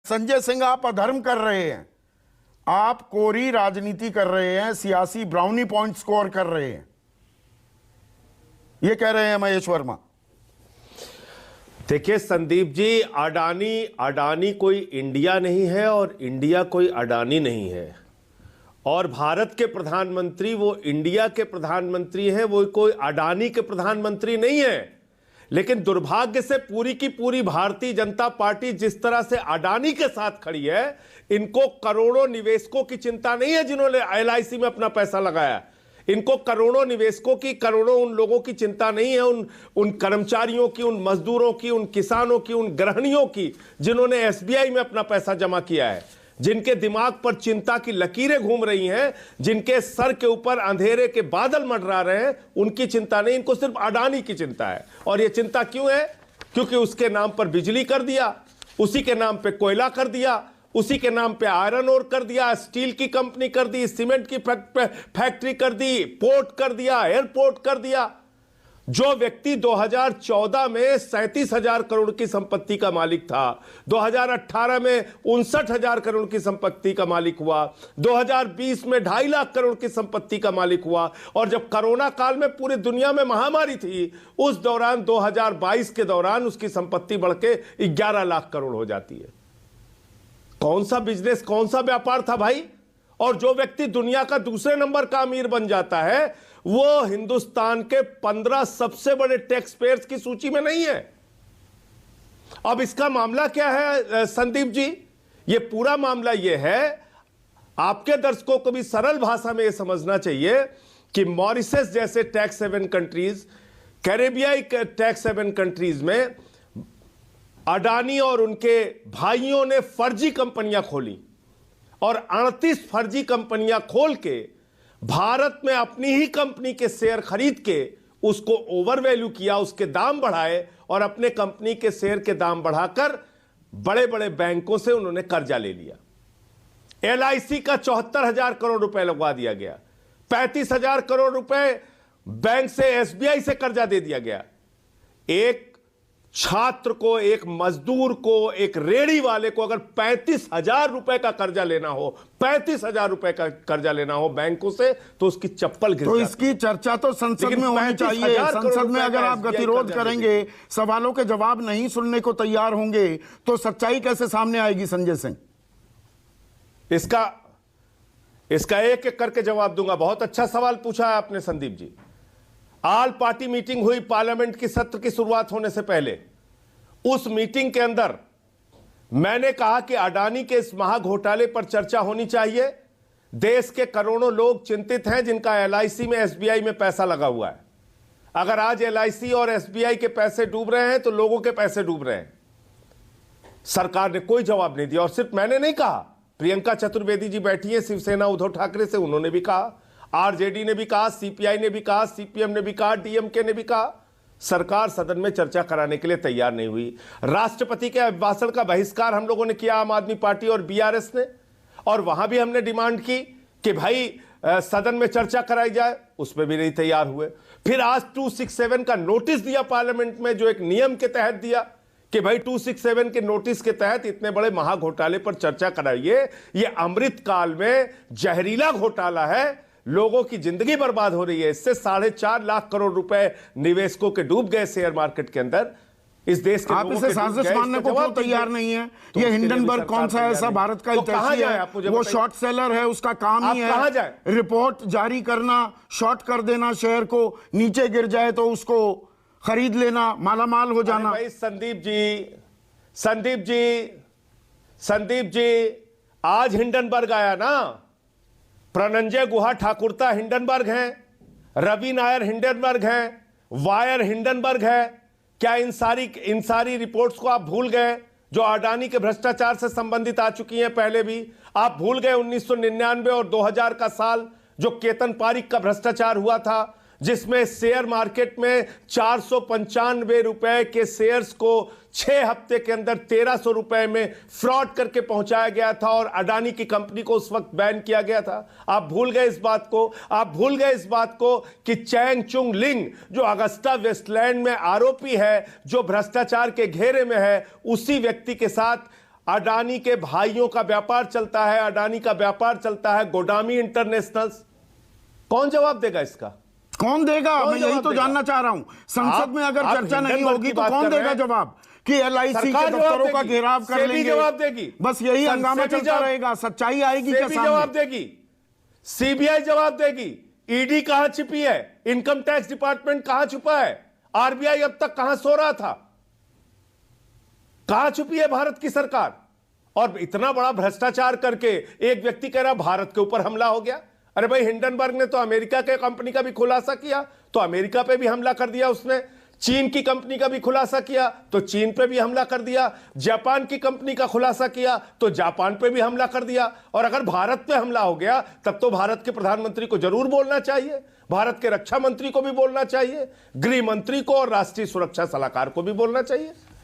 संजय सिंह, आप अधर्म कर रहे हैं, आप कोरी राजनीति कर रहे हैं, सियासी ब्राउनी पॉइंट स्कोर कर रहे हैं, ये कह रहे हैं महेश वर्मा। देखिए संदीप जी, अडानी कोई इंडिया नहीं है और इंडिया कोई अडानी नहीं है, और भारत के प्रधानमंत्री वो इंडिया के प्रधानमंत्री हैं, वो कोई अडानी के प्रधानमंत्री नहीं है। लेकिन दुर्भाग्य से पूरी की पूरी भारतीय जनता पार्टी जिस तरह से अडानी के साथ खड़ी है, इनको करोड़ों निवेशकों की चिंता नहीं है जिन्होंने एलआईसी में अपना पैसा लगाया। इनको करोड़ों निवेशकों की, करोड़ों उन लोगों की चिंता नहीं है, उन कर्मचारियों की, उन मजदूरों की, उन किसानों की, उन गृहिणियों की जिन्होंने एसबीआई में अपना पैसा जमा किया है, जिनके दिमाग पर चिंता की लकीरें घूम रही हैं, जिनके सर के ऊपर अंधेरे के बादल मंडरा रहे हैं, उनकी चिंता नहीं, इनको सिर्फ अडानी की चिंता है। और ये चिंता क्यों है? क्योंकि उसके नाम पर बिजली कर दिया, उसी के नाम पे कोयला कर दिया, उसी के नाम पे आयरन ओर कर दिया, स्टील की कंपनी कर दी, सीमेंट की फैक्ट्री कर दी, पोर्ट कर दिया, एयरपोर्ट कर दिया। जो व्यक्ति 2014 में 37,000 करोड़ की संपत्ति का मालिक था, 2018 में 59,000 करोड़ की संपत्ति का मालिक हुआ, 2020 में 2.5 लाख करोड़ की संपत्ति का मालिक हुआ, और जब कोरोना काल में पूरी दुनिया में महामारी थी, उस दौरान 2022 के दौरान उसकी संपत्ति बढ़ के 11 लाख करोड़ हो जाती है। कौन सा बिजनेस, कौन सा व्यापार था भाई? और जो व्यक्ति दुनिया का दूसरे नंबर का अमीर बन जाता है, वो हिंदुस्तान के 15 सबसे बड़े टैक्स पेयर्स की सूची में नहीं है। अब इसका मामला क्या है संदीप जी? ये पूरा मामला ये है, आपके दर्शकों को भी सरल भाषा में ये समझना चाहिए कि मॉरिशस जैसे टैक्स हेवन कंट्रीज, कैरेबियाई टैक्स हेवन कंट्रीज में अडानी और उनके भाइयों ने फर्जी कंपनियां खोली, और 38 फर्जी कंपनियां खोल के भारत में अपनी ही कंपनी के शेयर खरीद के उसको ओवर वैल्यू किया, उसके दाम बढ़ाए, और अपने कंपनी के शेयर के दाम बढ़ाकर बड़े बड़े बैंकों से उन्होंने कर्जा ले लिया। एलआईसी का 74,000 करोड़ रुपए लगवा दिया गया, 35,000 करोड़ रुपए बैंक से, एसबीआई से कर्जा दे दिया गया। एक छात्र को, एक मजदूर को, एक रेड़ी वाले को अगर 35,000 रुपए का कर्जा लेना हो, 35,000 रुपए का कर्जा लेना हो बैंकों से, तो उसकी चप्पल गिर तो इसकी चर्चा तो संसद में होनी चाहिए। संसद में अगर आप गतिरोध करेंगे, सवालों के जवाब नहीं सुनने को तैयार होंगे, तो सच्चाई कैसे सामने आएगी संजय सिंह? इसका एक एक करके जवाब दूंगा। बहुत अच्छा सवाल पूछा है आपने Sandeep ji. All party meeting हुई पार्लियामेंट की सत्र की शुरुआत होने से पहले। उस मीटिंग के अंदर मैंने कहा कि अडानी के इस महाघोटाले पर चर्चा होनी चाहिए। देश के करोड़ों लोग चिंतित हैं जिनका एलआईसी में, एसबीआई में पैसा लगा हुआ है। अगर आज एलआईसी और एसबीआई के पैसे डूब रहे हैं तो लोगों के पैसे डूब रहे हैं। सरकार ने कोई जवाब नहीं दिया। और सिर्फ मैंने नहीं कहा, प्रियंका चतुर्वेदी जी बैठी है शिवसेना उद्धव ठाकरे से, उन्होंने भी कहा, आरजेडी ने भी कहा, सीपीआई ने भी कहा, सीपीएम ने भी कहा, डीएमके ने भी कहा। सरकार सदन में चर्चा कराने के लिए तैयार नहीं हुई। राष्ट्रपति के अभिभाषण का बहिष्कार हम लोगों ने किया, आम आदमी पार्टी और बीआरएस ने, और वहां भी हमने डिमांड की कि भाई सदन में चर्चा कराई जाए, उसमें भी नहीं तैयार हुए। फिर आज 267 का नोटिस दिया पार्लियामेंट में, जो एक नियम के तहत दिया कि भाई 267 के नोटिस के तहत इतने बड़े महाघोटाले पर चर्चा कराइए। ये अमृत काल में जहरीला घोटाला है, लोगों की जिंदगी बर्बाद हो रही है। इससे 4.5 लाख करोड़ रुपए निवेशकों के डूब गए शेयर मार्केट के अंदर। इस देश के आप इसे साजिश मानने को क्यों तैयार नहीं है? ये हिंडनबर्ग कौन सा ऐसा भारत का हितैषी है? वो शॉर्ट सेलर है, उसका काम ही है रिपोर्ट जारी करना, शॉर्ट कर देना, शेयर को नीचे गिर जाए तो उसको खरीद लेना, मालामाल हो जाना। भाई संदीप जी, आज हिंडनबर्ग आया ना, प्रनंजय गुहा ठाकुरता हिंडनबर्ग हैं, रवि नायर हिंडनबर्ग हैं, वायर हिंडनबर्ग है। क्या इन सारी रिपोर्ट्स को आप भूल गए जो अडानी के भ्रष्टाचार से संबंधित आ चुकी हैं? पहले भी आप भूल गए 1999 और 2000 का साल, जो केतन पारिक का भ्रष्टाचार हुआ था, जिसमें शेयर मार्केट में 495 रुपए के शेयर्स को 6 हफ्ते के अंदर 1300 रुपए में फ्रॉड करके पहुंचाया गया था, और अडानी की कंपनी को उस वक्त बैन किया गया था। आप भूल गए इस बात को? आप भूल गए इस बात को कि चैंग चुंग लिंग, जो अगस्ता वेस्टलैंड में आरोपी है, जो भ्रष्टाचार के घेरे में है, उसी व्यक्ति के साथ अडानी के भाइयों का व्यापार चलता है, अडानी का व्यापार चलता है, गोडामी इंटरनेशनल। कौन जवाब देगा इसका? कौन देगा? मैं यही तो जानना चाह रहा हूं। संसद में अगर चर्चा नहीं होगी तो कौन देगा जवाब कि एलआईसी के दफ्तरों का घेराव कर लेंगे? जवाब देगी। बस यही हंगामा चलता रहेगा, सच्चाई आएगी क्या सामने? जवाब देगी, सीबीआई जवाब देगी। ईडी कहां छिपी है? इनकम टैक्स डिपार्टमेंट कहां छुपा है? आरबीआई अब तक कहां सो रहा था? कहां छुपी है भारत की सरकार? और इतना बड़ा भ्रष्टाचार करके एक व्यक्ति कह रहा भारत के ऊपर हमला हो गया। अरे भाई, हिंडनबर्ग ने तो अमेरिका के कंपनी का भी खुलासा किया तो अमेरिका पे भी हमला कर दिया उसने। चीन की कंपनी का भी खुलासा किया तो चीन पे भी हमला कर दिया। जापान की कंपनी का खुलासा किया तो जापान पे भी हमला कर दिया। और अगर भारत पे हमला हो गया तब तो भारत के प्रधानमंत्री को जरूर बोलना चाहिए, भारत के रक्षा मंत्री को भी बोलना चाहिए, गृह मंत्री को और राष्ट्रीय सुरक्षा सलाहकार को भी बोलना चाहिए।